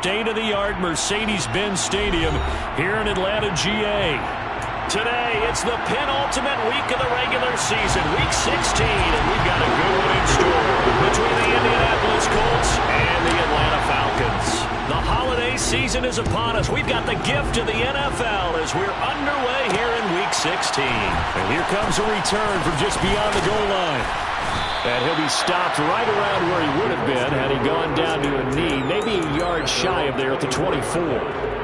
state-of-the-art Mercedes-Benz Stadium here in Atlanta, GA. Today, it's the penultimate week of the regular season, Week 16, and we've got a good one in store between the Indianapolis Colts and the Atlanta Falcons. The holiday season is upon us. We've got the gift of the NFL as we're underway here in Week 16. And here comes a return from just beyond the goal line. And he'll be stopped right around where he would have been had he gone down to a knee, maybe a yard shy of there at the 24.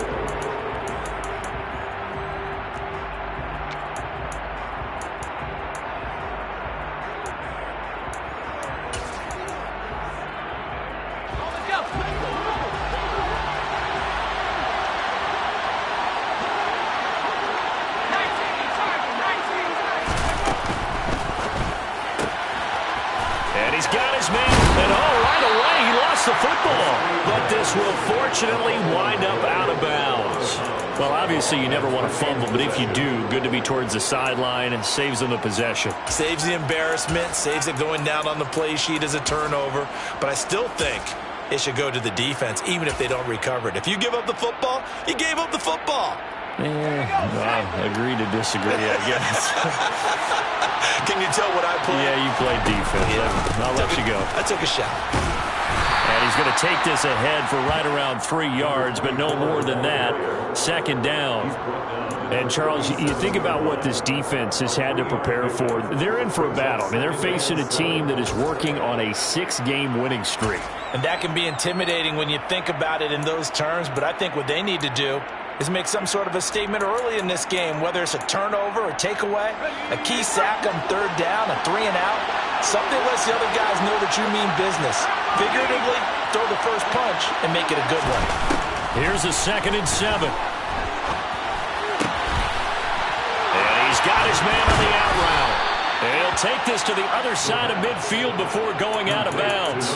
Well, obviously you never want to fumble, but if you do, good to be towards the sideline and saves them the possession. Saves the embarrassment, saves it going down on the play sheet as a turnover. But I still think it should go to the defense, even if they don't recover it. If you give up the football, you gave up the football. I agree to disagree, I guess. Can you tell what I played? Yeah, you played defense. Yeah. I'll let you go. I took a shot. And he's going to take this ahead for right around 3 yards, but no more than that. Second down. And, Charles, you think about what this defense has had to prepare for. They're in for a battle. I mean, they're facing a team that is working on a 6-game winning streak. And that can be intimidating when you think about it in those terms, but I think what they need to do is make some sort of a statement early in this game, whether it's a turnover or takeaway, a key sack on third down, a 3-and-out. Something lets the other guys know that you mean business. Figuratively, throw the first punch and make it a good one. Here's a 2nd and 7. And he's got his man on the out route. And he'll take this to the other side of midfield before going out of bounds.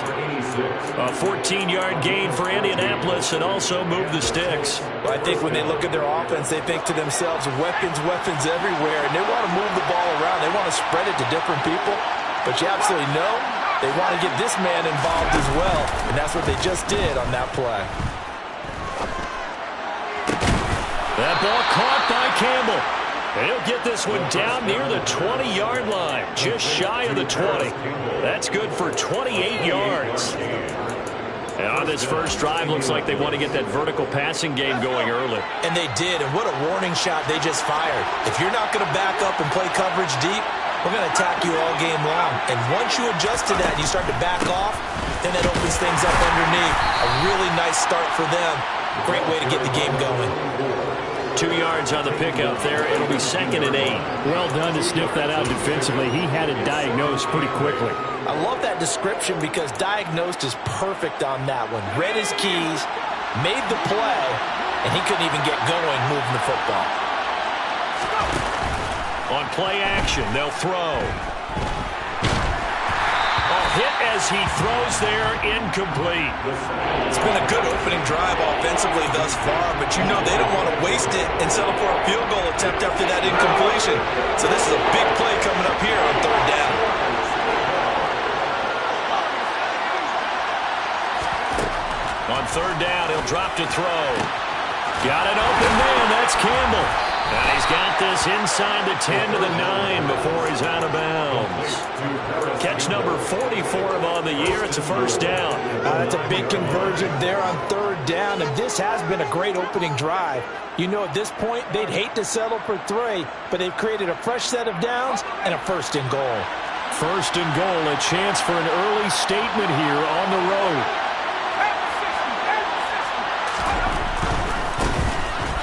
A 14-yard gain for Indianapolis and also move the sticks. Well, I think when they look at their offense, they think to themselves, weapons everywhere, and they want to move the ball around. They want to spread it to different people. But you absolutely know they want to get this man involved as well, and that's what they just did on that play. That ball caught by Campbell. And he'll get this one down near the 20-yard line, just shy of the 20. That's good for 28 yards. And on this first drive, looks like they want to get that vertical passing game going early. And they did, and what a warning shot they just fired. If you're not going to back up and play coverage deep, we're going to attack you all game long. And once you adjust to that and you start to back off, then it opens things up underneath. A really nice start for them. Great way to get the game going. 2 yards on the pickup there. It'll be 2nd and 8. Well done to sniff that out defensively. He had it diagnosed pretty quickly. I love that description because diagnosed is perfect on that one. Read his keys, made the play, and he couldn't even get going moving the football. On play action, they'll throw. A hit as he throws there, incomplete. It's been a good opening drive offensively thus far, but you know they don't want to waste it and settle for a field goal attempt after that incompletion. So this is a big play coming up here on 3rd down. On 3rd down, he'll drop to throw. Got an open man, that's Campbell. And he's got this inside the 10 to the 9 before he's out of bounds. Catch number 44 on the year. It's a 1st down. That's a big conversion there on 3rd down, and this has been a great opening drive. You know, at this point, they'd hate to settle for 3, but they've created a fresh set of downs and a 1st and goal. 1st and goal, a chance for an early statement here on the road.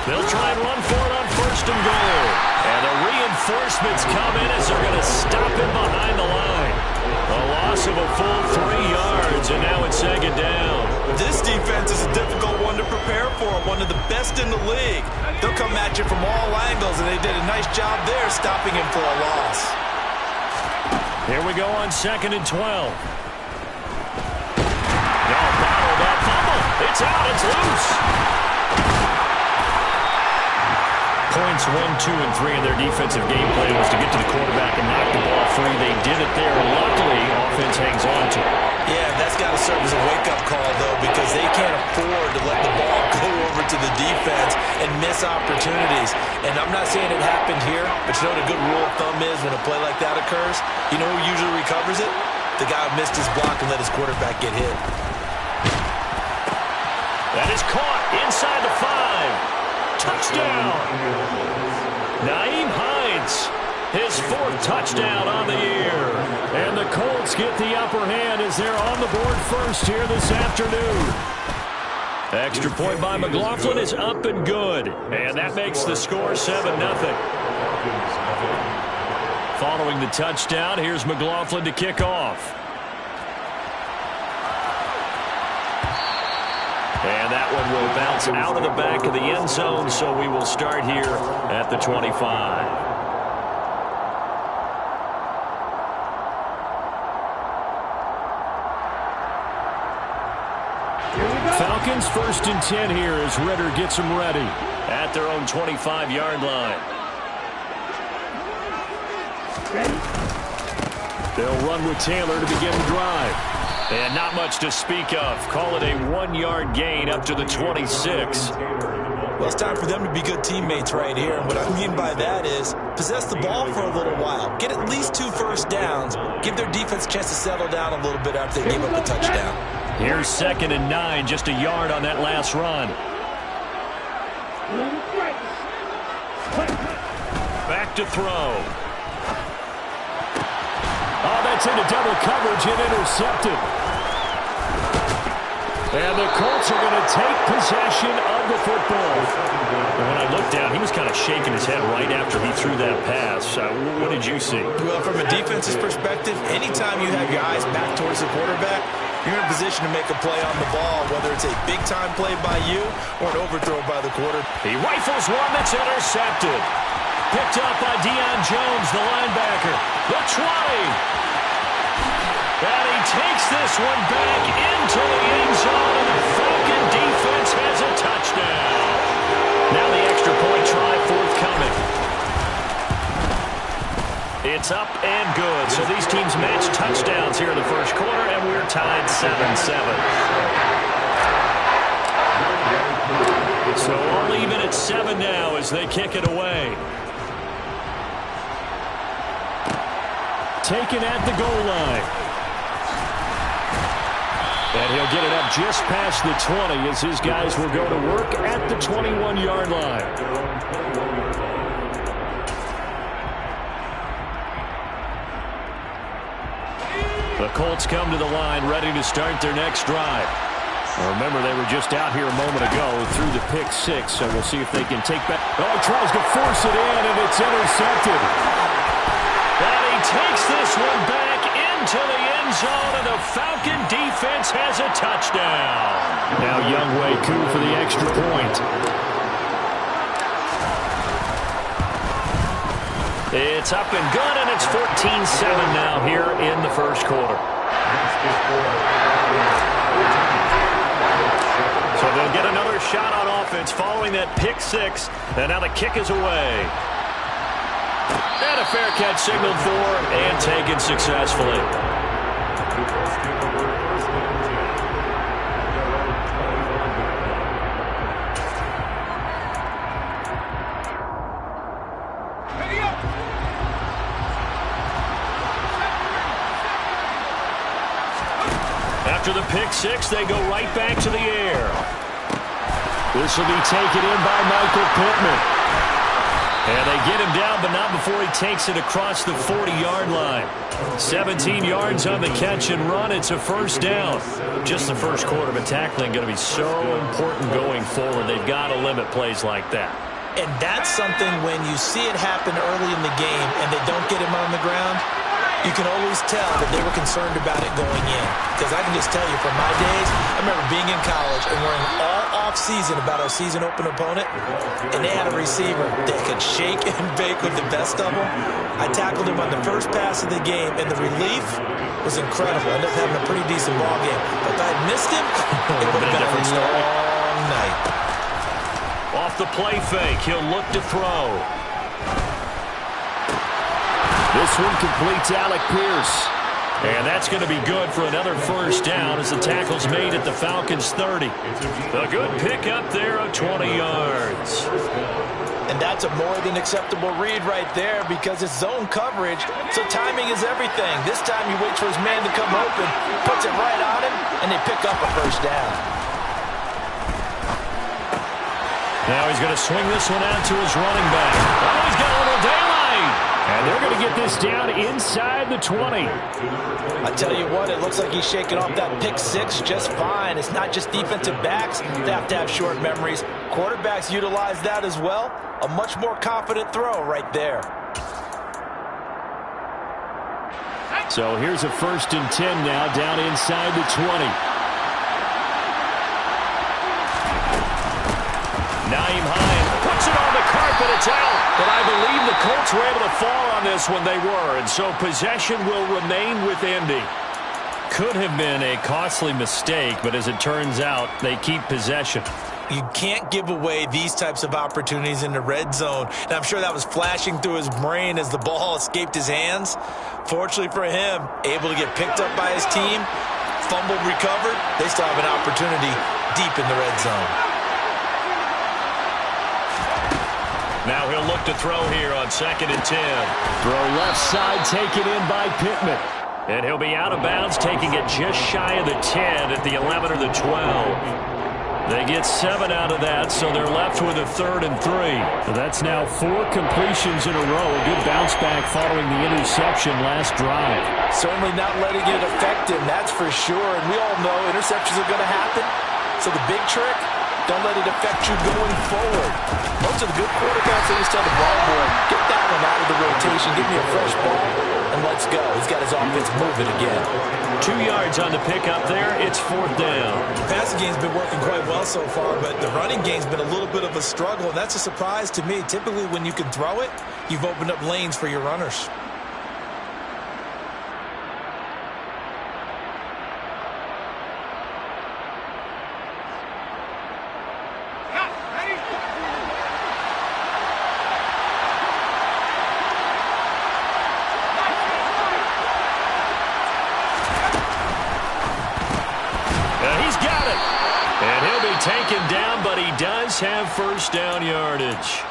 They'll try and run for it on 1st and goal. And the reinforcements come in as they're going to stop him behind the line. A loss of a full 3 yards, and now it's 2nd down. This defense is a difficult one to prepare for, one of the best in the league. They'll come at you from all angles, and they did a nice job there stopping him for a loss. Here we go on 2nd and 12. Now bottled up, fumble. It's out, it's loose. Points 1, 2, and 3 in their defensive game plan was to get to the quarterback and knock the ball free. They did it there. Luckily, offense hangs on to it. Yeah, that's got to serve as a wake-up call, though, because they can't afford to let the to the defense and miss opportunities. And I'm not saying it happened here, but you know what a good rule of thumb is when a play like that occurs? You know who usually recovers it? The guy who missed his block and let his quarterback get hit. That is caught inside the 5. Touchdown! Nyheim Hines, his 4th touchdown on the year. And the Colts get the upper hand as they're on the board first here this afternoon. Extra point by McLaughlin is up and good. And that makes the score 7-0. Following the touchdown, here's McLaughlin to kick off. And that one will bounce out of the back of the end zone, so we will start here at the 25. Falcons 1st and 10 here as Ritter gets them ready at their own 25-yard line. They'll run with Taylor to begin the drive. And not much to speak of. Call it a 1-yard gain up to the 26. Well, it's time for them to be good teammates right here. And what I mean by that is possess the ball for a little while. Get at least 2 first downs. Give their defense a chance to settle down a little bit after they gave up a touchdown. Here's 2nd and 9, just a yard on that last run. Back to throw. Oh, that's into double coverage and intercepted. And the Colts are going to take possession of the football. When I looked down, he was kind of shaking his head right after he threw that pass. What did you see? Well, from a defense's perspective, anytime you have your eyes back towards the quarterback, you're in a position to make a play on the ball, whether it's a big-time play by you or an overthrow by the quarter. He rifles one that's intercepted. Picked up by Deion Jones, the linebacker. The 20. And he takes this one back into the end zone, and the Falcon defense has a touchdown. Now the extra point try forthcoming. It's up and good. So these teams match touchdowns here in the first quarter, and we're tied 7-7. So all even at 7 now as they kick it away. Taken at the goal line. And he'll get it up just past the 20 as his guys will go to work at the 21-yard line. The Colts come to the line ready to start their next drive. Remember, they were just out here a moment ago through the pick 6, so we'll see if they can take back. Oh, he tries to force it in, and it's intercepted. And he takes this one back into the end zone, and the Falcon defense has a touchdown. Now Younghoe Koo for the extra point. It's up and good, and it's 14-7 now here in the first quarter. So they'll get another shot on offense following that pick 6, and now the kick is away. And a fair catch signaled for and taken successfully. After the pick 6, they go right back to the air. This will be taken in by Michael Pittman. And they get him down, but not before he takes it across the 40-yard line. 17 yards on the catch and run. It's a first down. Just the first quarter, but tackling going to be so important going forward. They've got to limit plays like that. And that's something when you see it happen early in the game and they don't get him on the ground, you can always tell that they were concerned about it going in. Because I can just tell you from my days, I remember being in college and worrying all off-season about our season-open opponent, and they had a receiver that could shake and bake with the best of them. I tackled him on the first pass of the game, and the relief was incredible. I ended up having a pretty decent ball game. But if I had missed him, it would have been a long night. Off the play fake, he'll look to throw. This one completes Alec Pierce. And that's going to be good for another first down as the tackle's made at the Falcons' 30. A good pickup there of 20 yards. And that's a more than acceptable read right there because it's zone coverage, so timing is everything. This time he waits for his man to come open, puts it right on him, and they pick up a first down. Now he's going to swing this one out to his running back. Oh, he's got a little daylight. And they're going to get this down inside the 20. I tell you what, it looks like he's shaking off that pick six just fine. It's not just defensive backs that have short memories. Quarterbacks utilize that as well. A much more confident throw right there. So here's a 1st and 10 now down inside the 20. Nyheim Hines puts it on the carpet. It's out. But I believe the Colts were able to fall on this when they were. And so possession will remain with Indy. Could have been a costly mistake, but as it turns out, they keep possession. You can't give away these types of opportunities in the red zone. And I'm sure that was flashing through his brain as the ball escaped his hands. Fortunately for him, able to get picked up by his team, fumbled, recovered. They still have an opportunity deep in the red zone. Now he'll look to throw here on 2nd and 10. Throw left side taken in by Pittman. And he'll be out of bounds, taking it just shy of the 10 at the 11 or the 12. They get 7 out of that, so they're left with a 3rd and 3. So that's now 4 completions in a row. A good bounce back following the interception last drive. Certainly not letting it affect him, that's for sure. And we all know interceptions are going to happen. So the big trick, don't let it affect you going forward. Most of the good quarterbacks, they just tell the ball boy, get that one out of the rotation, give me a fresh ball, and let's go. He's got his offense moving again. 2 yards on the pickup there. It's 4th down. The passing game's been working quite well so far, but the running game's been a little bit of a struggle, and that's a surprise to me. Typically, when you can throw it, you've opened up lanes for your runners. Taken down, but he does have first down yardage.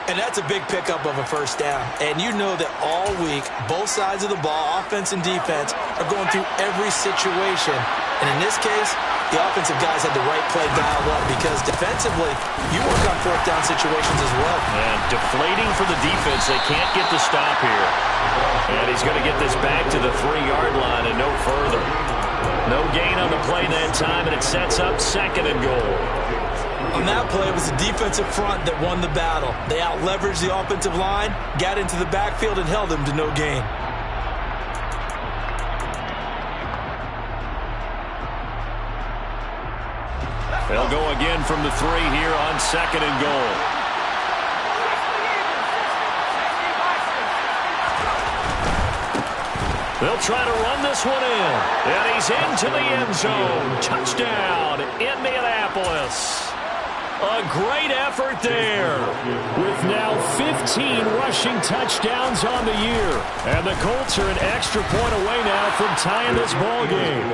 And that's a big pickup of a first down. And you know that all week, both sides of the ball, offense and defense, are going through every situation. And in this case, the offensive guys had the right play dialed up because defensively, you work on 4th down situations as well. And deflating for the defense. They can't get the stop here. And he's going to get this back to the 3-yard line and no further. No gain on the play that time, and it sets up 2nd and goal. On that play, it was the defensive front that won the battle. They out-leveraged the offensive line, got into the backfield, and held them to no gain. They'll go again from the 3 here on 2nd and goal. They'll try to run this one in. And he's into the end zone. Touchdown, Indianapolis. A great effort there. With now 15 rushing touchdowns on the year. And the Colts are an extra point away now from tying this ball game.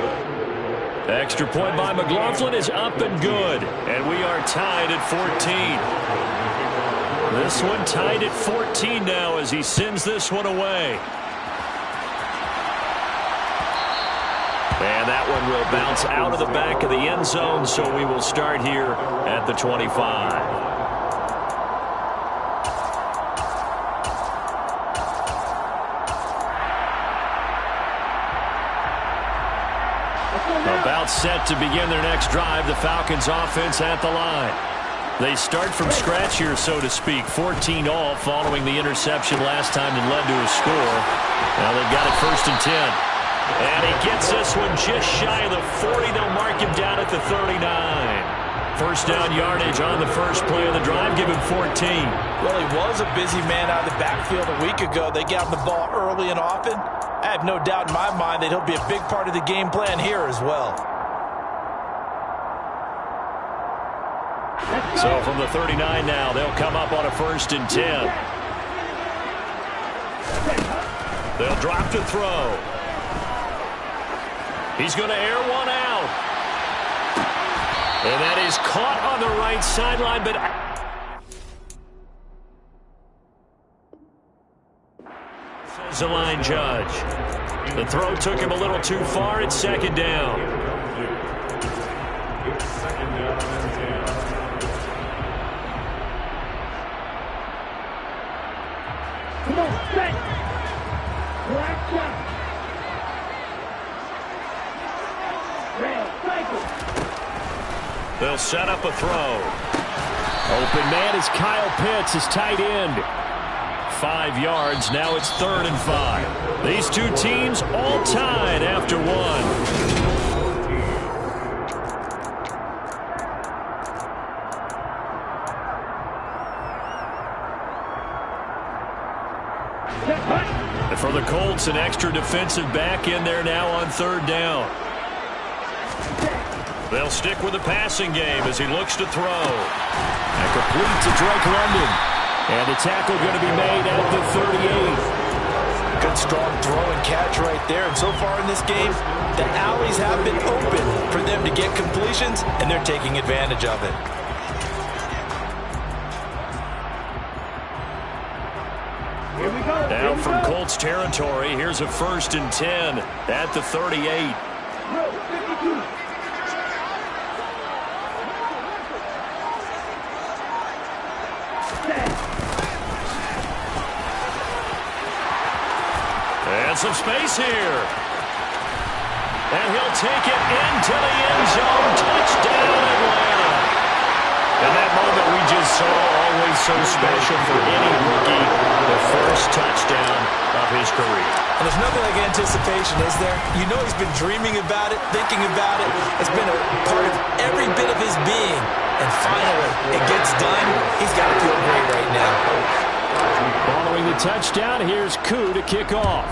Extra point by McLaughlin is up and good. And we are tied at 14. This one tied at 14 now as he sends this one away. And that one will bounce out of the back of the end zone, so we will start here at the 25. About set to begin their next drive, the Falcons offense at the line. They start from scratch here, so to speak. 14 all following the interception last time that led to a score. Now they've got it 1st and 10. And he gets this one just shy of the 40. They'll mark him down at the 39. First down yardage on the first play of the drive, give him 14. Well, he was a busy man out of the backfield a week ago. They got him the ball early and often. I have no doubt in my mind that he'll be a big part of the game plan here as well. So from the 39 now, they'll come up on a 1st and 10. They'll drop to throw. He's going to air one out. And that is caught on the right sideline, but says the line judge. The throw took him a little too far. It's second down. Come on, set. Black shot. They'll set up a throw. Open man is Kyle Pitts, his tight end. 5 yards. Now it's 3rd and 5. These two teams all tied after one. And for the Colts, an extra defensive back in there now on 3rd down. They'll stick with the passing game as he looks to throw. And complete to Drake London. And the tackle going to be made at the 38. Good strong throw and catch right there. And so far in this game, the alleys have been open for them to get completions, and they're taking advantage of it. Here we go. Now from Colts territory, here's a 1st and 10 at the 38. And some space here. And he'll take it into the end zone. Touchdown, Atlanta. And that moment we just saw, always so special for any rookie, the first touchdown of his career. And there's nothing like anticipation, is there? You know he's been dreaming about it, thinking about it. It's been a part of every bit of his being. And finally, it gets done. He's got to feel great right now. Following the touchdown, here's Koo to kick off.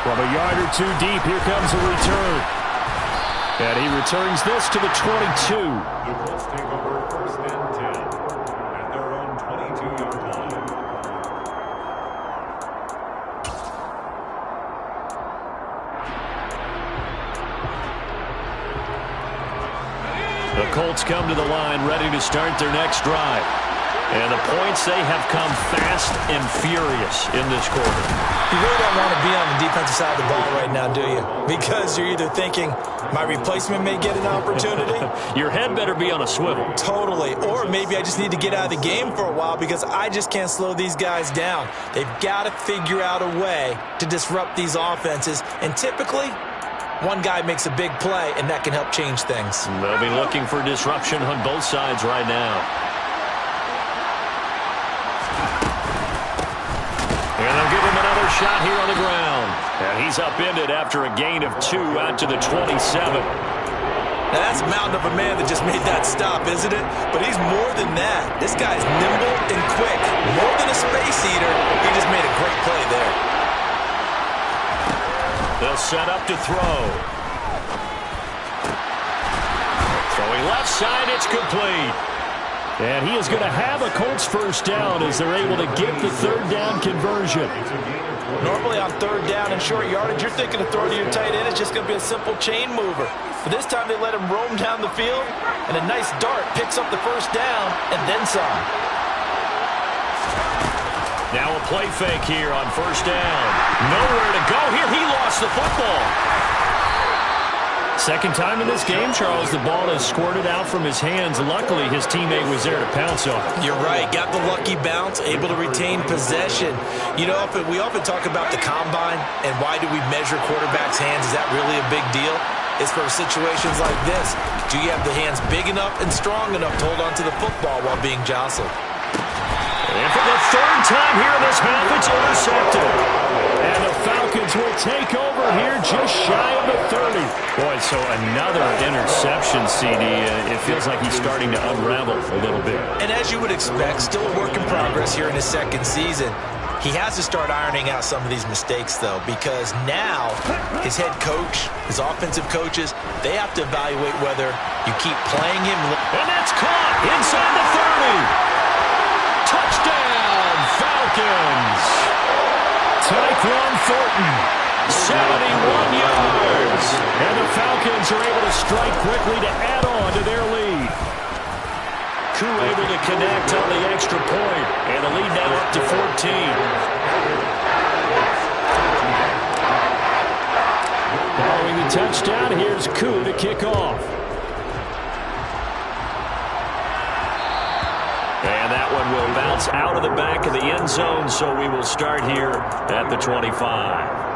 From a yard or two deep, here comes a return. And he returns this to the 22. The Colts take over 1st and 10 at their own 22-yard line. The Colts come to the line ready to start their next drive. And the points, they have come fast and furious in this quarter. You really don't want to be on the defensive side of the ball right now, do you? Because you're either thinking, my replacement may get an opportunity. Your head better be on a swivel. Totally. Or maybe I just need to get out of the game for a while because I just can't slow these guys down. They've got to figure out a way to disrupt these offenses. And typically, one guy makes a big play, and that can help change things. They'll be looking for disruption on both sides right now. And they'll give him another shot here on the ground. And he's upended after a gain of 2 out to the 27. Now that's a mountain of a man that just made that stop, isn't it? But he's more than that. This guy's nimble and quick. More than a space eater. He just made a great play there. They'll set up to throw. Throwing left side, it's complete. And he is going to have a Colts first down as they're able to get the 3rd down conversion. Normally on 3rd down and short yardage, you're thinking of throwing to your tight end. It's just going to be a simple chain mover. But this time they let him roam down the field, and a nice dart picks up the first down and then some. Now a play fake here on 1st down. Nowhere to go here. He lost the football. Second time in this game, Charles, the ball has squirted out from his hands. Luckily, his teammate was there to pounce on it. You're right. Got the lucky bounce, able to retain possession. You know, we often talk about the combine and why do we measure quarterbacks' hands. Is that really a big deal? It's for situations like this. Do you have the hands big enough and strong enough to hold on to the football while being jostled? And for the 3rd time here in this half, it's intercepted. And the Falcons will take over here just shy of the 30. Boy, so another interception, CD. It feels like he's starting to unravel a little bit. And as you would expect, still a work in progress here in his 2nd season. He has to start ironing out some of these mistakes, though, because now his head coach, his offensive coaches, they have to evaluate whether you keep playing him. And that's caught inside the 30. Touchdown, Falcons. Tyquan Thornton, 71 yards. And the Falcons are able to strike quickly to add on to their lead. Koo able to connect on the extra point, and the lead now up to 14. Following the touchdown, here's Koo to kick off. And that one will bounce out of the back of the end zone, so we will start here at the 25.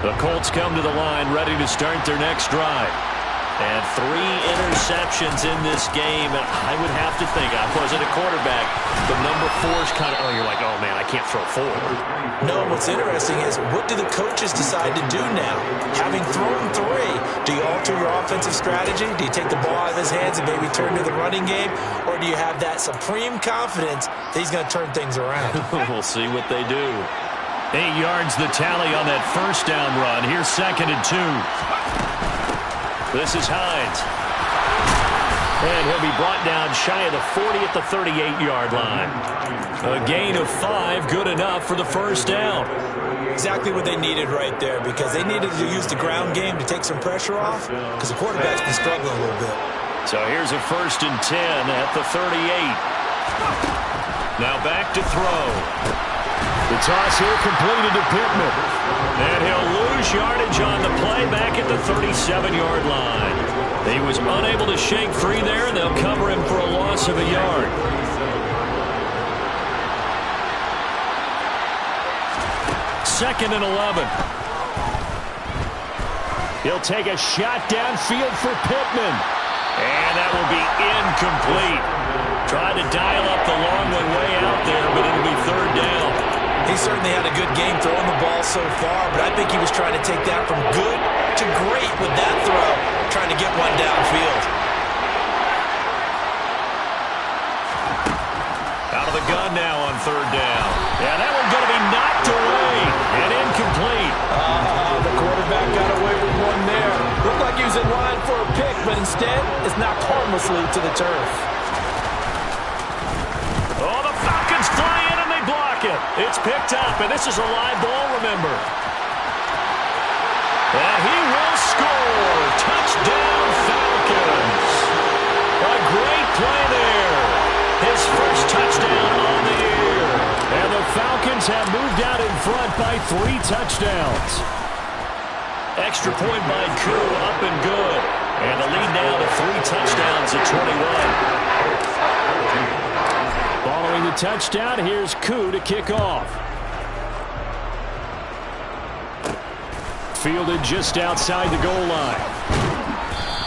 The Colts come to the line ready to start their next drive. And 3 interceptions in this game. And I would have to think, I wasn't a quarterback, but number 4 is kind of, you're like, oh, man, I can't throw 4. No, what's interesting is what do the coaches decide to do now? Having thrown 3, do you alter your offensive strategy? Do you take the ball out of his hands and maybe turn to the running game? Or do you have that supreme confidence that he's going to turn things around? We'll see what they do. 8 yards the tally on that first down run. Here's 2nd and 2. This is Hines. And he'll be brought down shy of the 40 at the 38-yard line. A gain of 5, good enough for the first down. Exactly what they needed right there, because they needed to use the ground game to take some pressure off, because the quarterback's been struggling a little bit. So here's a 1st and 10 at the 38. Now back to throw. The toss here completed to Pittman. And he'll lose yardage on the play back at the 37-yard line. He was unable to shake free there, and they'll cover him for a loss of a yard. Second and 11. He'll take a shot downfield for Pittman. And that will be incomplete. Tried to dial up the long one way out there, but it'll be 3rd down. He certainly had a good game throwing the ball so far, but I think he was trying to take that from good to great with that throw, trying to get one downfield. Out of the gun now on 3rd down. And that one's going to be knocked away and incomplete. The quarterback got away with one there. Looked like he was in line for a pick, but instead it's knocked harmlessly to the turf. Oh, the Falcons fly in and they block it. It's picked up, and this is a live ball, remember. And he will score. Touchdown, Falcons. A great play there. His first touchdown on the year. And the Falcons have moved out in front by 3 touchdowns. Extra point by Koo, up and good. And the lead now to 3 touchdowns at 21. Following the touchdown, here's Koo to kick off. Fielded just outside the goal line.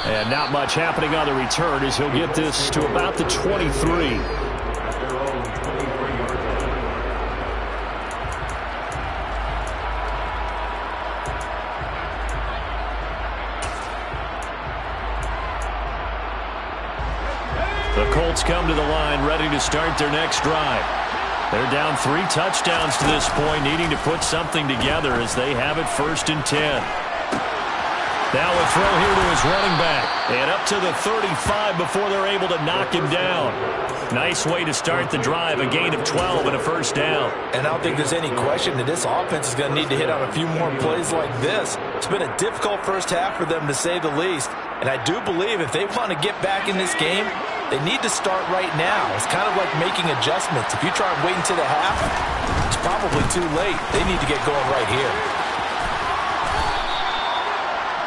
And not much happening on the return as he'll get this to about the 23. The Colts come to the line ready to start their next drive. They're down 3 touchdowns to this point, needing to put something together as they have it 1st and 10. Now a throw here to his running back. And up to the 35 before they're able to knock him down. Nice way to start the drive, a gain of 12 and a 1st down. And I don't think there's any question that this offense is going to need to hit on a few more plays like this. It's been a difficult first half for them, to say the least. And I do believe if they want to get back in this game, they need to start right now. It's kind of like making adjustments. If you try and wait until the half, it's probably too late. They need to get going right here.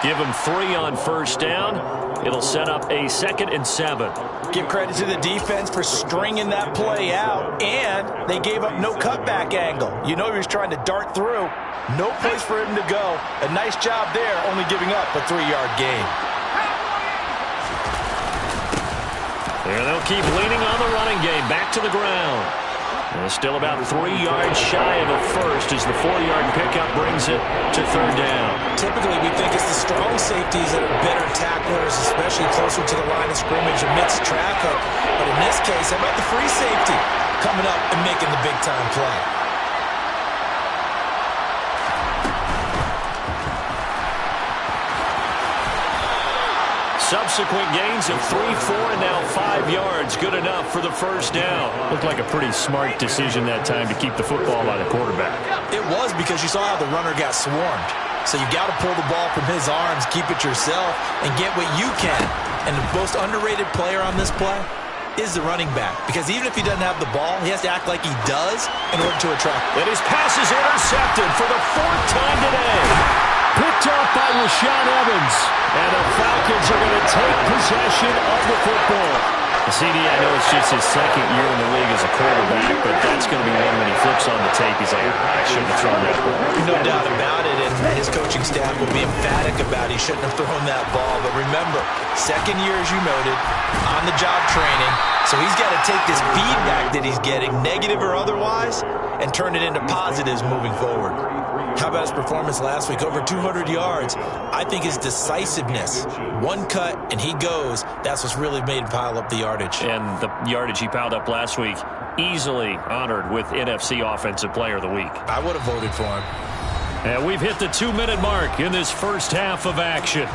Give them 3 on 1st down. It'll set up a 2nd and 7. Give credit to the defense for stringing that play out, and they gave up no cutback angle. You know he was trying to dart through. No place for him to go. A nice job there, only giving up a 3-yard gain. And they'll keep leaning on the running game. Back to the ground. And still about 3 yards shy of a 1st as the 4-yard pickup brings it to 3rd down. Typically, we think it's the strong safeties that are better tacklers, especially closer to the line of scrimmage amidst traffic. But in this case, how about the free safety coming up and making the big-time play? Subsequent gains of 3, 4, and now 5 yards. Good enough for the first down. Looked like a pretty smart decision that time to keep the football by the quarterback. It was, because you saw how the runner got swarmed. So you got to pull the ball from his arms, keep it yourself, and get what you can. And the most underrated player on this play is the running back, because even if he doesn't have the ball, he has to act like he does in order to attract. And his pass is intercepted for the 4th time today. Picked off by Rashaan Evans. And the Falcons are going to take possession of the football. CD, I know it's just his 2nd year in the league as a quarterback, but that's going to be one when he flips on the tape. He's like, I shouldn't have thrown that ball. No doubt about it, and his coaching staff will be emphatic about he shouldn't have thrown that ball. But remember, 2nd year, as you noted, on-the-job training. So he's got to take this feedback that he's getting, negative or otherwise, and turn it into positives moving forward. How about his performance last week? Over 200 yards. I think his decisiveness, one cut and he goes, that's what's really made him pile up the yardage. And the yardage he piled up last week, easily honored with NFC Offensive Player of the Week. I would have voted for him. And we've hit the 2-minute mark in this first half of action.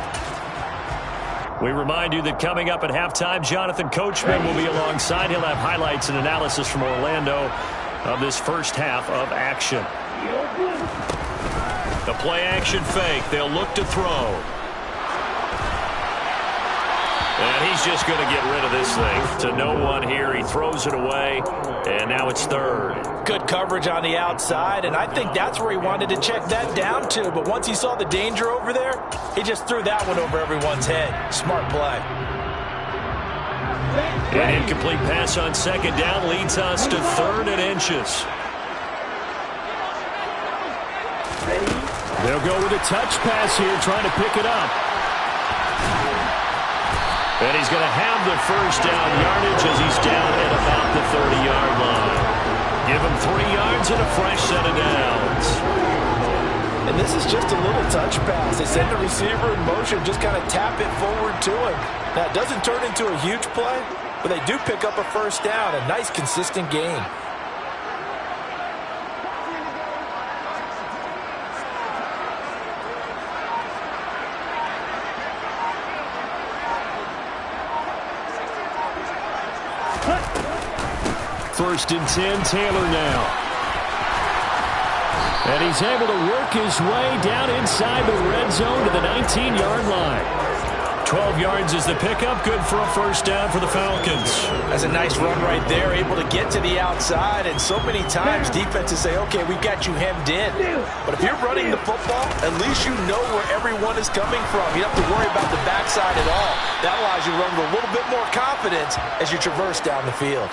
We remind you that coming up at halftime, Jonathan Coachman will be alongside. He'll have highlights and analysis from Orlando of this first half of action. The play-action fake. They'll look to throw. And he's just going to get rid of this thing. To no one here. He throws it away. And now it's 3rd. Good coverage on the outside, and I think that's where he wanted to check that down to. But once he saw the danger over there, he just threw that one over everyone's head. Smart play. An incomplete pass on 2nd down leads us to 3rd and inches. They'll go with a touch pass here, trying to pick it up. And he's going to have the first down yardage as he's down at about the 30-yard line. Give him 3 yards and a fresh set of downs. And this is just a little touch pass. They send the receiver in motion, just kind of tap it forward to him. Now, it doesn't turn into a huge play, but they do pick up a first down. A nice, consistent gain. First and 10, Taylor now. And he's able to work his way down inside the red zone to the 19-yard line. 12 yards is the pickup. Good for a first down for the Falcons. That's a nice run right there. Able to get to the outside. And so many times defenses say, okay, we've got you hemmed in. But if you're running the football, at least you know where everyone is coming from. You don't have to worry about the backside at all. That allows you to run with a little bit more confidence as you traverse down the field.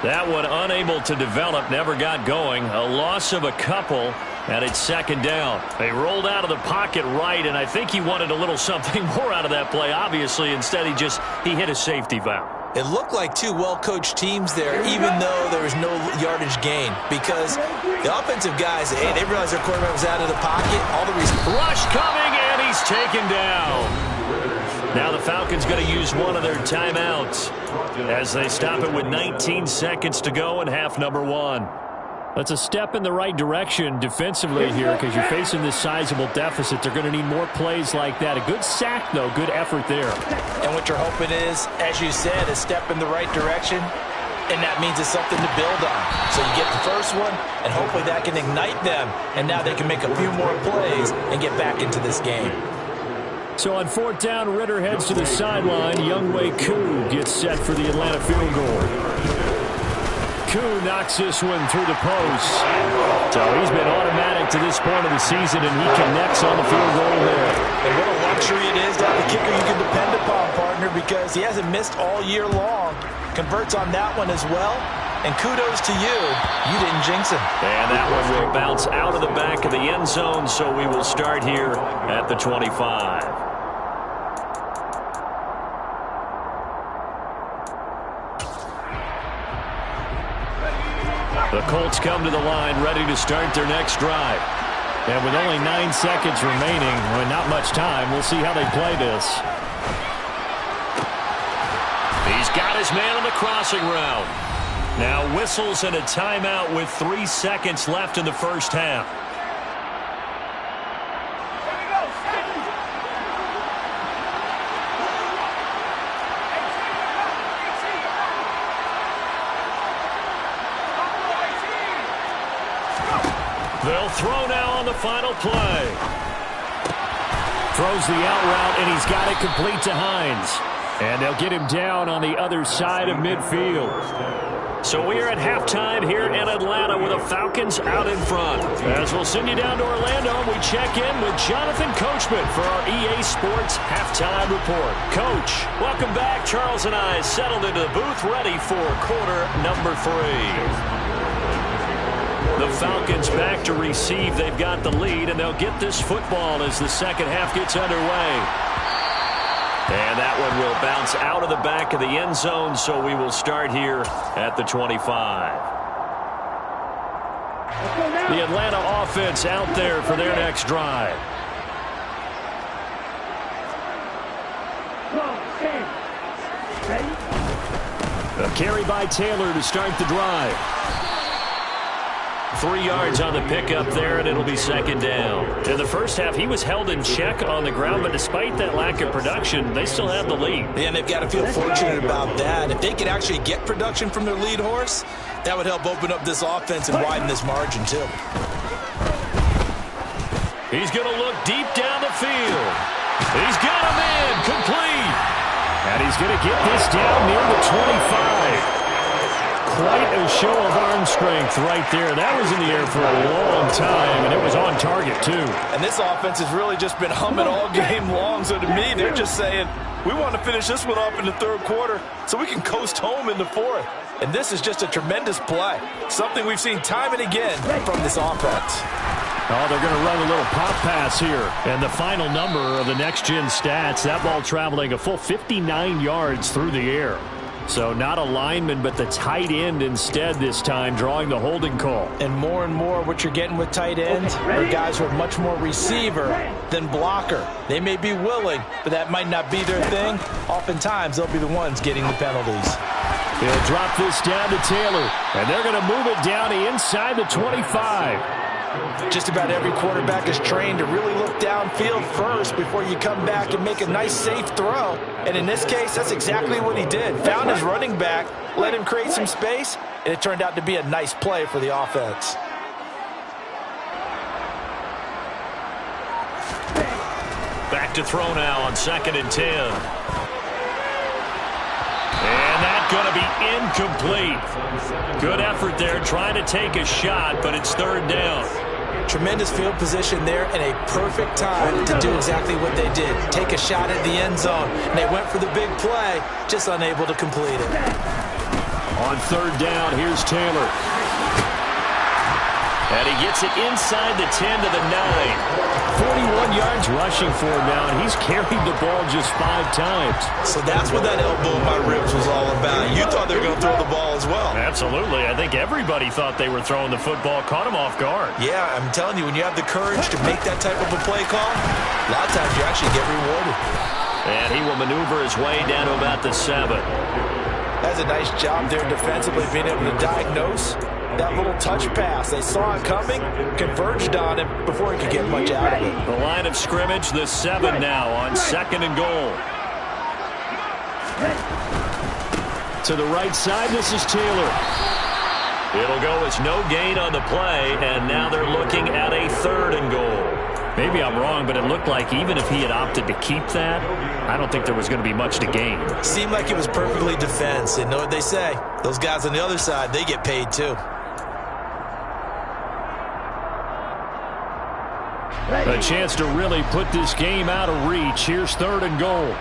That one unable to develop, never got going. A loss of a couple, and it's 2nd down. They rolled out of the pocket right, and I think he wanted a little something more out of that play, obviously. Instead, he hit a safety valve. It looked like 2 well-coached teams there, even though there was no yardage gain, because the offensive guys, they realized their quarterback was out of the pocket. All the reason. Rush coming, and he's taken down. Now the Falcons going to use one of their timeouts as they stop it with 19 seconds to go in half number 1. That's a step in the right direction defensively here because you're facing this sizable deficit. They're going to need more plays like that. A good sack, though. Good effort there. And what you're hoping is, as you said, a step in the right direction, and that means it's something to build on. So you get the first one, and hopefully that can ignite them, and now they can make a few more plays and get back into this game. So on 4th down, Ritter heads to the sideline. Younghoe Koo gets set for the Atlanta field goal. Koo knocks this one through the post. So he's been automatic to this point of the season, and he connects on the field goal there. And what a luxury it is to have a kicker you can depend upon, partner, because he hasn't missed all year long. Converts on that one as well. And kudos to you. You didn't jinx him. And that one will bounce out of the back of the end zone, so we will start here at the 25. The Colts come to the line ready to start their next drive. And with only 9 seconds remaining, not much time, we'll see how they play this. He's got his man on the crossing route. Now whistles and a timeout with 3 seconds left in the first half. They'll throw now on the final play. Throws the out route, and he's got it complete to Hines. And they'll get him down on the other side of midfield. So we are at halftime here in Atlanta with the Falcons out in front. As we'll send you down to Orlando, we check in with Jonathan Coachman for our EA Sports Halftime Report. Coach, welcome back. Charles and I settled into the booth ready for quarter number 3. The Falcons back to receive. They've got the lead, and they'll get this football as the second half gets underway. And that one will bounce out of the back of the end zone, so we will start here at the 25. The Atlanta offense out there for their next drive. A carry by Taylor to start the drive. 3 yards on the pickup there, and it'll be second down. In the first half, he was held in check on the ground, but despite that lack of production, they still have the lead. And they've got to feel fortunate about that. If they could actually get production from their lead horse, that would help open up this offense and widen this margin, too. He's going to look deep down the field. He's got him in, complete. And he's going to get this down near the 25. Quite a show of arm strength right there. That was in the air for a long time, and it was on target, too. And this offense has really just been humming all game long. So to me, they're just saying, we want to finish this one off in the third quarter so we can coast home in the fourth. And this is just a tremendous play. Something we've seen time and again from this offense. Oh, they're going to run a little pop pass here. And the final number of the next-gen stats, that ball traveling a full 59 yards through the air. So not a lineman, but the tight end instead this time, drawing the holding call. And more what you're getting with tight ends are guys who are much more receiver than blocker. They may be willing, but that might not be their thing. Oftentimes, they'll be the ones getting the penalties. He'll drop this down to Taylor, and they're going to move it down to inside the 25. Just about every quarterback is trained to really look downfield first before you come back and make a nice, safe throw. And in this case, that's exactly what he did. Found his running back, let him create some space, and it turned out to be a nice play for the offense. Back to throw now on 2nd and 10. And that's going to be incomplete. Good effort there, trying to take a shot, but it's third down. Tremendous field position there and a perfect time to do exactly what they did. Take a shot at the end zone. And they went for the big play, just unable to complete it. On third down, here's Taylor. And he gets it inside the 10 to the 9. 41 yards rushing for him now, and he's carried the ball just 5 times. So that's what that elbow in my ribs was all about. You thought they were going to throw the ball as well. Absolutely. I think everybody thought they were throwing the football, caught him off guard. Yeah, I'm telling you, when you have the courage to make that type of a play call, a lot of times you actually get rewarded. And he will maneuver his way down to about the 7. That's a nice job there defensively, being able to diagnose that little touch pass. They saw it coming, converged on him before he could get much out of it. The line of scrimmage, the 7 now on 2nd and goal. To the right side, this is Taylor. It'll go as no gain on the play, and now they're looking at a 3rd and goal. Maybe I'm wrong, but it looked like even if he had opted to keep that, I don't think there was going to be much to gain. Seemed like it was perfectly defense. And know what they say? Those guys on the other side, they get paid too. A chance to really put this game out of reach. Here's 3rd and goal.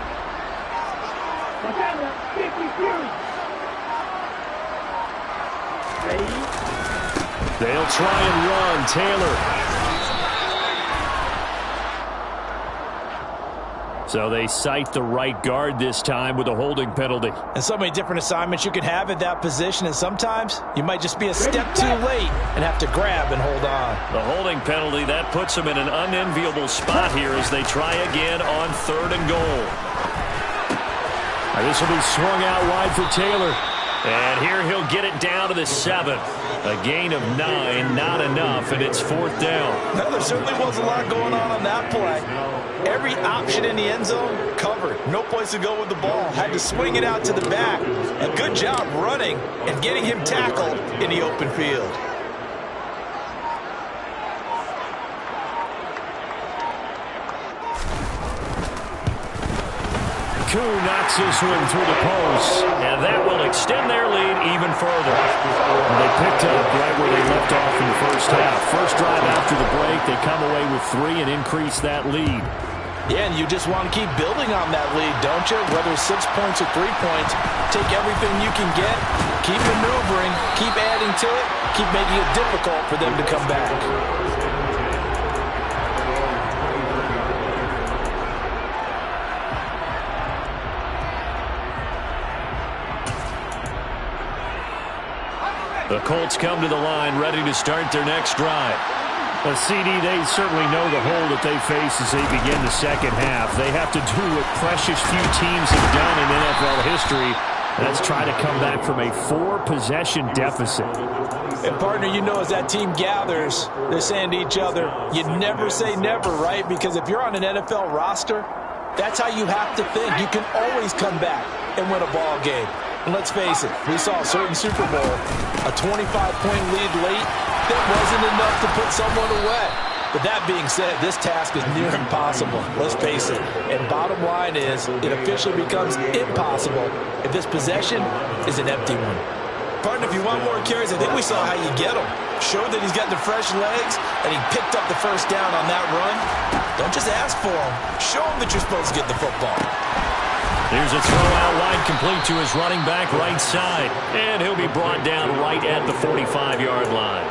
They'll try and run. Taylor. So they cite the right guard this time with a holding penalty. And so many different assignments you can have at that position, and sometimes you might just be a step too late and have to grab and hold on. The holding penalty, that puts them in an unenviable spot here as they try again on 3rd and goal. Now this will be swung out wide for Taylor. And here he'll get it down to the 7. A gain of 9, not enough, and it's 4th down. No, there certainly was a lot going on that play. Every option in the end zone covered. No place to go with the ball. Had to swing it out to the back. A good job running and getting him tackled in the open field. Koo knocks this one through the post. And that will extend their lead even further. And they picked up right where they left off in the first half. First drive after the break, they come away with 3 and increase that lead. Yeah, and you just want to keep building on that lead, don't you? Whether it's 6 points or 3 points, take everything you can get, keep maneuvering, keep adding to it, keep making it difficult for them to come back. The Colts come to the line, ready to start their next drive. A CD, they certainly know the hole that they face as they begin the second half. They have to do what precious few teams have done in NFL history. That's try to come back from a 4-possession deficit. And partner, you know, as that team gathers, they're saying to each other, you never say never, right? Because if you're on an NFL roster, that's how you have to think. You can always come back and win a ball game. And let's face it, we saw a certain Super Bowl, a 25-point lead late, that wasn't enough to put someone away. But that being said, this task is near impossible. Let's face it. And bottom line is, it officially becomes impossible if this possession is an empty one. Partner, if you want more carries, I think we saw how you get them. Show that he's got the fresh legs, and he picked up the first down on that run. Don't just ask for him. Show him that you're supposed to get the football. Here's a throw out wide, complete to his running back right side. And he'll be brought down right at the 45-yard line.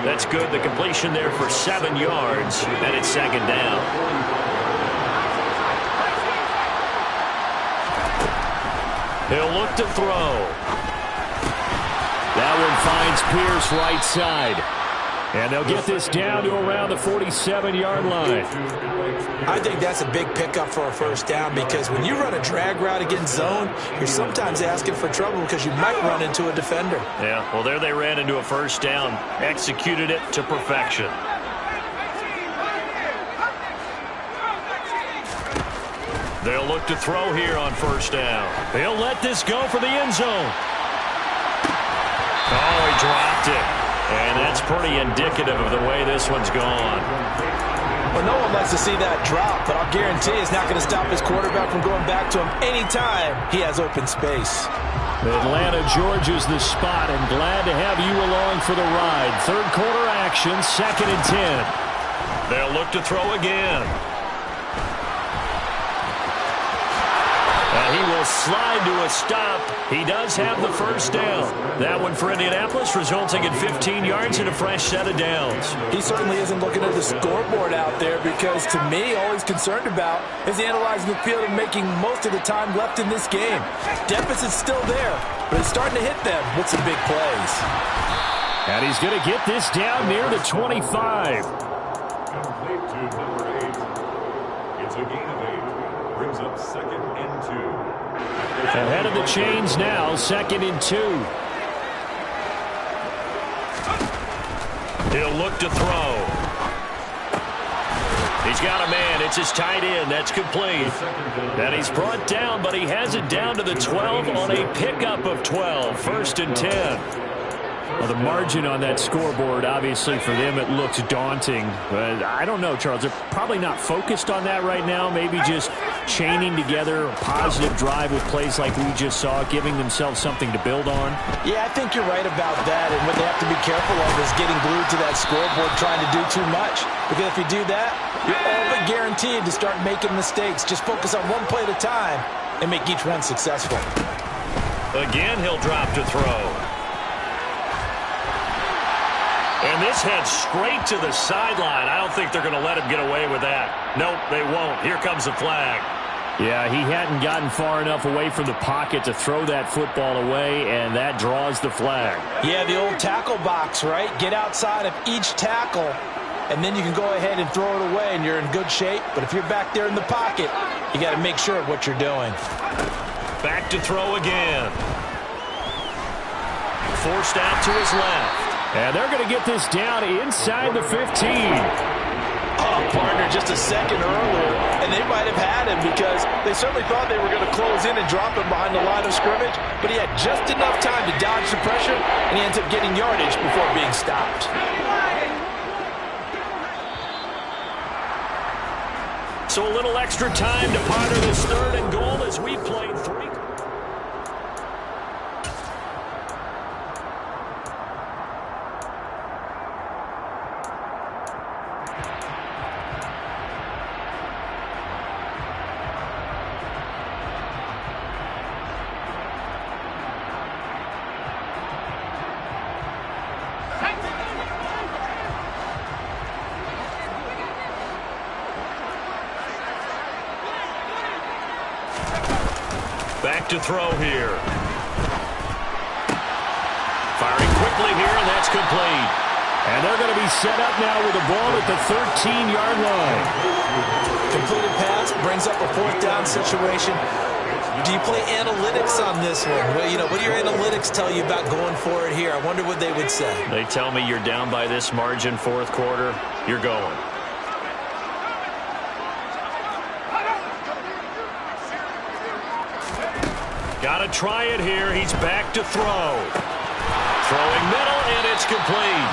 That's good. The completion there for 7 yards, and it's second down. He'll look to throw. That one finds Pierce right side. And they'll get this down to around the 47-yard line. I think that's a big pickup for a first down because when you run a drag route against zone, you're sometimes asking for trouble because you might run into a defender. Yeah, well, there they ran into a first down, executed it to perfection. They'll look to throw here on first down. He'll let this go for the end zone. Oh, he dropped it. And that's pretty indicative of the way this one's gone. Well, no one likes to see that drop, but I'll guarantee it's not going to stop his quarterback from going back to him anytime he has open space. Atlanta, Georgia's the spot, and glad to have you along for the ride. Third quarter action, 2nd and 10. They'll look to throw again. And he will slide to a stop. He does have the first down. That one for Indianapolis, resulting in 15 yards and a fresh set of downs. He certainly isn't looking at the scoreboard out there because, to me, all he's concerned about is analyzing the field and making most of the time left in this game. Deficit's still there, but it's starting to hit them with some big plays. And he's going to get this down near the 25. Complete to number 8. It's a gain of 8. Brings up 2nd and 2. Ahead of the chains now, 2nd and 2. He'll look to throw. He's got a man. It's his tight end. That's complete. And he's brought down, but he has it down to the 12 on a pickup of 12. 1st and 10. Well, the margin on that scoreboard, obviously, for them, it looks daunting. But I don't know, Charles. They're probably not focused on that right now. Maybe just chaining together a positive drive with plays like we just saw, giving themselves something to build on. Yeah, I think you're right about that. And what they have to be careful of is getting glued to that scoreboard trying to do too much. Because if you do that, you're all but guaranteed to start making mistakes. Just focus on one play at a time and make each one successful. Again, he'll drop to throw. And this heads straight to the sideline. I don't think they're going to let him get away with that. Nope, they won't. Here comes the flag. Yeah, he hadn't gotten far enough away from the pocket to throw that football away, and that draws the flag. Yeah, the old tackle box, right? Get outside of each tackle, and then you can go ahead and throw it away, and you're in good shape. But if you're back there in the pocket, you got to make sure of what you're doing. Back to throw again. Forced out to his left. And they're going to get this down inside the 15. Oh, partner, just a second earlier, and they might have had him because they certainly thought they were going to close in and drop him behind the line of scrimmage, but he had just enough time to dodge the pressure, and he ends up getting yardage before being stopped. So a little extra time to ponder this third and goal as we played 3. Back to throw here. Firing quickly here, and that's complete. And they're going to be set up now with the ball at the 13-yard line. Completed pass brings up a 4th down situation. Do you play analytics on this one? Well, what do your analytics tell you about going for it here? I wonder what they would say. They tell me you're down by this margin, 4th quarter. You're going. Got to try it here. He's back to throw. Throwing middle, and it's complete.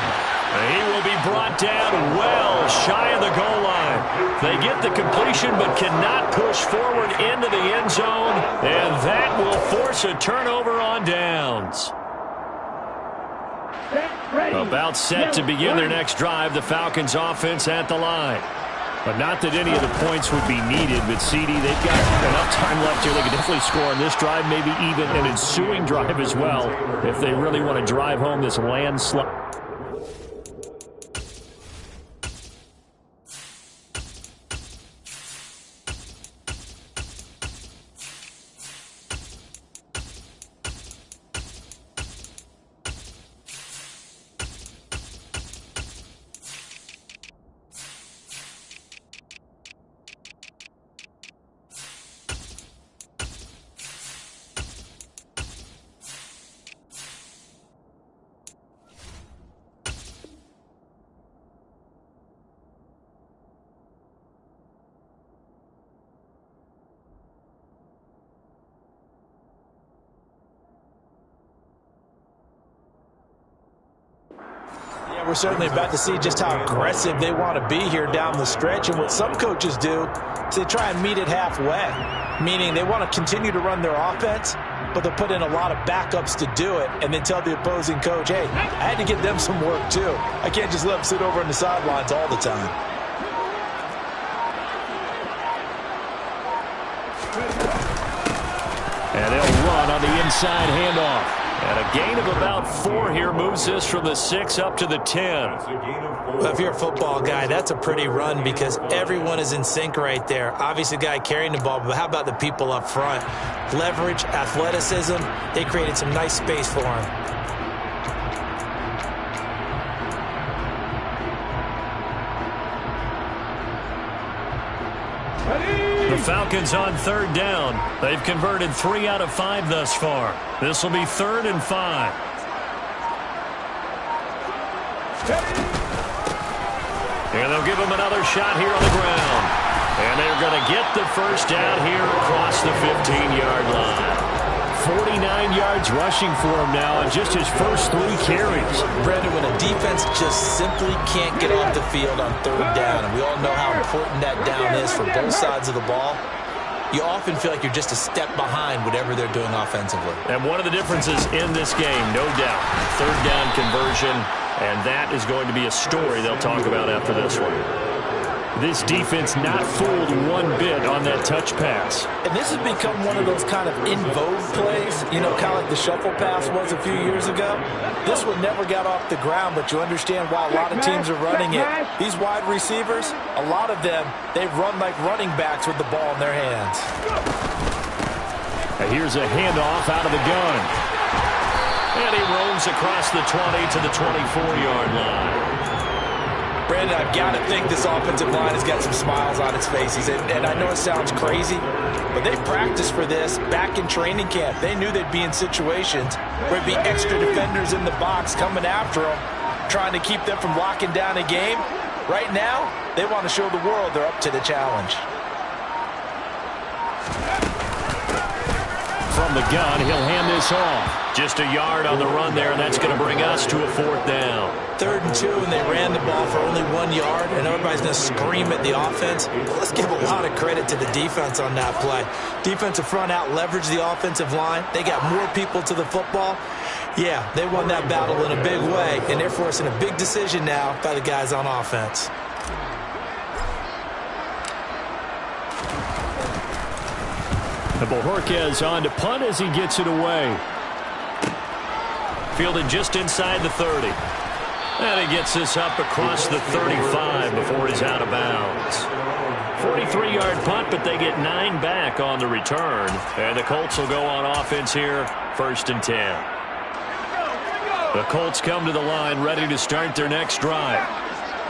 He will be brought down well shy of the goal line. They get the completion but cannot push forward into the end zone, and that will force a turnover on downs. About set to begin their next drive, the Falcons offense at the line. But not that any of the points would be needed, but CD, they've got enough time left here. They can definitely score on this drive, maybe even an ensuing drive as well, if they really want to drive home this landslide. We're certainly about to see just how aggressive they want to be here down the stretch. And what some coaches do is they try and meet it halfway, meaning they want to continue to run their offense, but they'll put in a lot of backups to do it and then tell the opposing coach, hey, I had to give them some work too. I can't just let them sit over on the sidelines all the time. And they'll run on the inside handoff. And a gain of about 4 here moves this from the 6 up to the 10. Well, if you're a football guy, that's a pretty run because everyone is in sync right there. Obviously, the guy carrying the ball, but how about the people up front? Leverage, athleticism, they created some nice space for him. The Falcons on 3rd down. They've converted 3 out of 5 thus far. This will be 3rd and 5. And they'll give him another shot here on the ground. And they're going to get the first down here across the 15-yard line. 49 yards rushing for him now on just his first 3 carries. Brendan, when a defense just simply can't get off the field on 3rd down, and we all know how important that down is for both sides of the ball, you often feel like you're just a step behind whatever they're doing offensively. And one of the differences in this game, no doubt, 3rd down conversion, and that is going to be a story they'll talk about after this one. This defense not fooled one bit on that touch pass. And this has become one of those kind of in vogue plays, kind of like the shuffle pass was a few years ago. This one never got off the ground, but you understand why a lot of teams are running it. These wide receivers, a lot of them, they run like running backs with the ball in their hands. And here's a handoff out of the gun. And he roams across the 20 to the 24-yard line. Brandon, I've got to think this offensive line has got some smiles on its faces. And I know it sounds crazy, but they practiced for this back in training camp. They knew they'd be in situations where there'd be extra defenders in the box coming after them, trying to keep them from locking down a game. Right now, they want to show the world they're up to the challenge. from the gun. He'll hand this off. Just a yard on the run there, and that's going to bring us to a 4th down. 3rd and 2, and they ran the ball for only 1 yard, and everybody's going to scream at the offense. Let's give a lot of credit to the defense on that play. Defensive front out leveraged the offensive line. They got more people to the football. Yeah, they won that battle in a big way, and they're forcing a big decision now by the guys on offense. Bojorquez on to punt as he gets it away. Fielded just inside the 30. And he gets this up across the 35 before he's out of bounds. 43-yard punt, but they get 9 back on the return. And the Colts will go on offense here, 1st and 10. The Colts come to the line ready to start their next drive.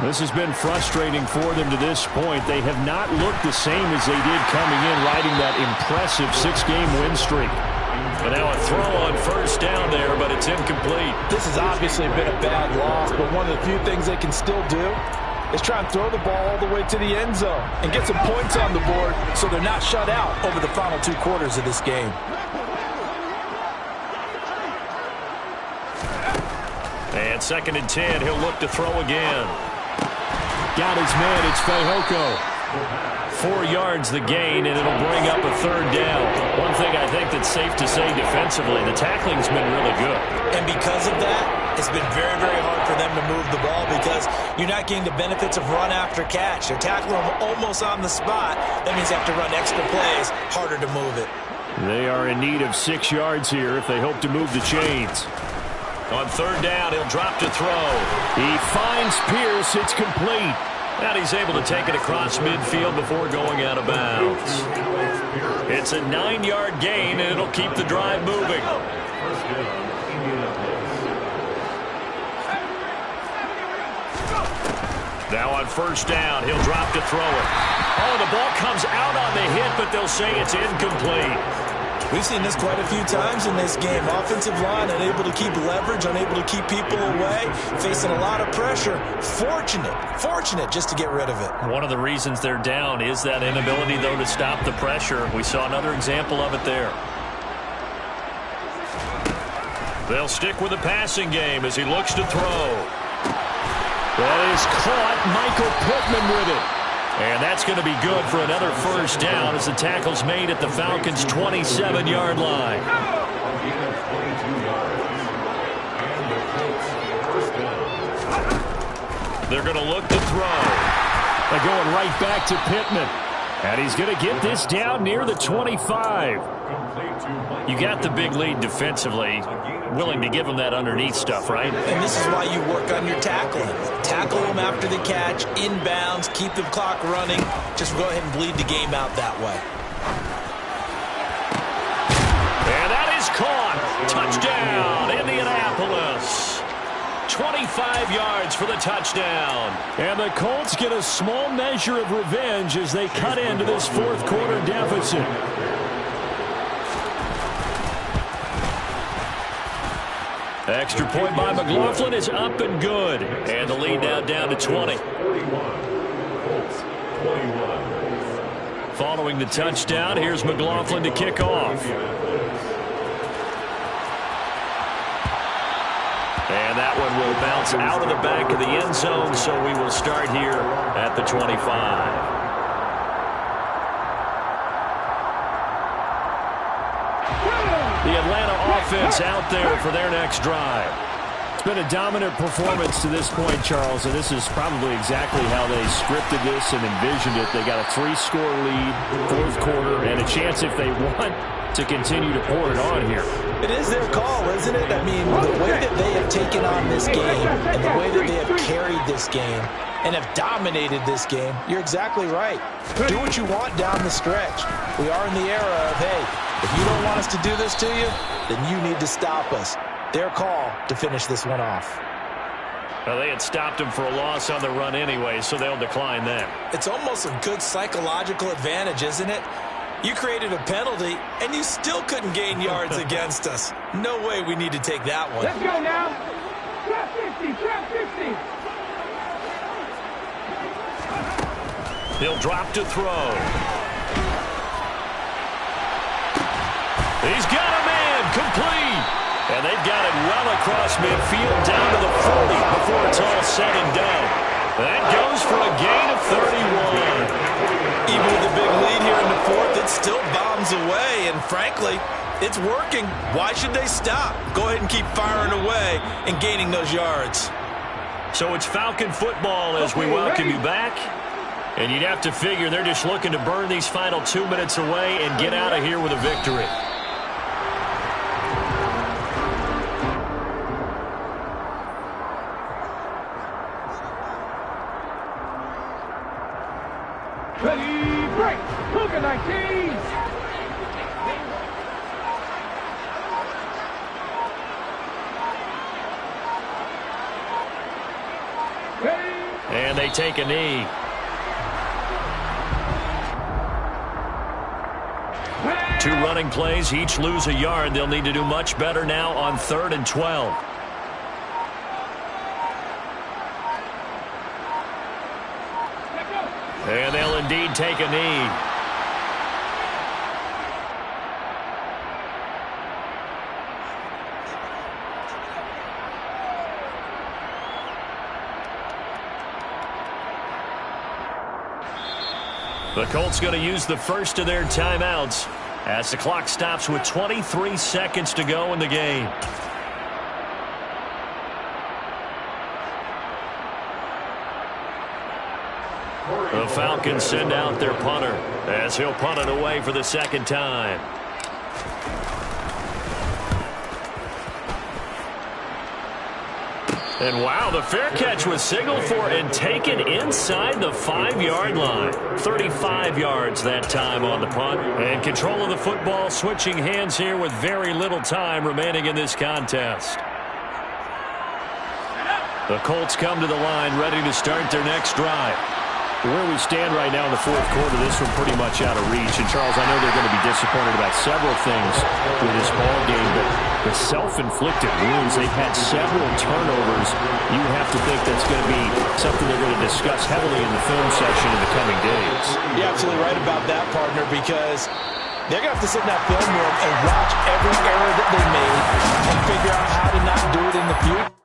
This has been frustrating for them to this point. They have not looked the same as they did coming in, riding that impressive 6-game win streak. But now a throw on 1st down there, but it's incomplete. This has obviously been a bad loss, but one of the few things they can still do is try and throw the ball all the way to the end zone and get some points on the board so they're not shut out over the final 2 quarters of this game. And 2nd and 10, he'll look to throw again. Got his man, it's Fehoko. 4 yards the gain, and it'll bring up a 3rd down. One thing I think that's safe to say defensively, the tackling's been really good. And because of that, it's been very, very hard for them to move the ball because you're not getting the benefits of run after catch. They're tackling them almost on the spot. That means they have to run extra plays, harder to move it. They are in need of 6 yards here if they hope to move the chains. On 3rd down, he'll drop to throw. He finds Pierce. It's complete. And he's able to take it across midfield before going out of bounds. It's a 9-yard gain, and it'll keep the drive moving. Now on 1st down, he'll drop to throw it. Oh, the ball comes out on the hit, but they'll say it's incomplete. We've seen this quite a few times in this game. Offensive line unable to keep leverage, unable to keep people away, facing a lot of pressure. Fortunate just to get rid of it. One of the reasons they're down is that inability, though, to stop the pressure. We saw another example of it there. They'll stick with the passing game as he looks to throw. That is caught. Michael Pittman with it. And that's going to be good for another 1st down as the tackle's made at the Falcons' 27-yard line. They're going to look to throw. They're going right back to Pittman. And he's going to get this down near the 25. You got the big lead defensively. Willing to give them that underneath stuff, right? And this is why you work on your tackling. Tackle them after the catch, inbounds, keep the clock running. Just go ahead and bleed the game out that way. And that is caught. Touchdown, Indianapolis. 25 yards for the touchdown. And the Colts get a small measure of revenge as they cut into this 4th quarter deficit. Extra point by McLaughlin is up and good. And the lead now down to 20. Following the touchdown, here's McLaughlin to kick off. And that one will bounce out of the back of the end zone, so we will start here at the 25. The Atlanta offense out there for their next drive. It's been a dominant performance to this point, Charles, and this is probably exactly how they scripted this and envisioned it. They got a 3-score lead, 4th quarter, and a chance if they want to continue to pour it on here. It is their call, isn't it? I mean, the way that they have taken on this game and the way that they have carried this game and have dominated this game, you're exactly right. Do what you want down the stretch. We are in the era of, hey, if you don't want us to do this to you, then you need to stop us. Their call to finish this one off. Well, they had stopped him for a loss on the run anyway, so they'll decline that. It's almost a good psychological advantage, isn't it? You created a penalty, and you still couldn't gain yards against us. No way we need to take that one. Let's go now. Trap 50, trap 50. He'll drop to throw. He's got a man, complete. And they've got it well across midfield down to the 40 before it's all said and done. That goes for a gain of 31. Even with a big lead here in the fourth, it still bombs away. And frankly, it's working. Why should they stop? Go ahead and keep firing away and gaining those yards. So it's Falcon football as we welcome you back. And you'd have to figure they're just looking to burn these final 2 minutes away and get out of here with a victory. Ready, break! Cougar 19! And they take a knee. Two running plays, each lose a yard. They'll need to do much better now on 3rd and 12. And they'll indeed take a knee. The Colts going to use the first of their timeouts as the clock stops with 23 seconds to go in the game. The Falcons send out their punter as he'll punt it away for the second time. And wow, the fair catch was signaled for and taken inside the 5-yard line. 35 yards that time on the punt. And control of the football switching hands here with very little time remaining in this contest. The Colts come to the line ready to start their next drive. Where we stand right now in the fourth quarter, this one pretty much out of reach. And, Charles, I know they're going to be disappointed about several things with this ball game, but the self-inflicted wounds, they've had several turnovers. You have to think that's going to be something they're going to discuss heavily in the film section in the coming days. You're absolutely right about that, partner, because they're going to have to sit in that film room and watch every error that they made and figure out how to not do it in the future.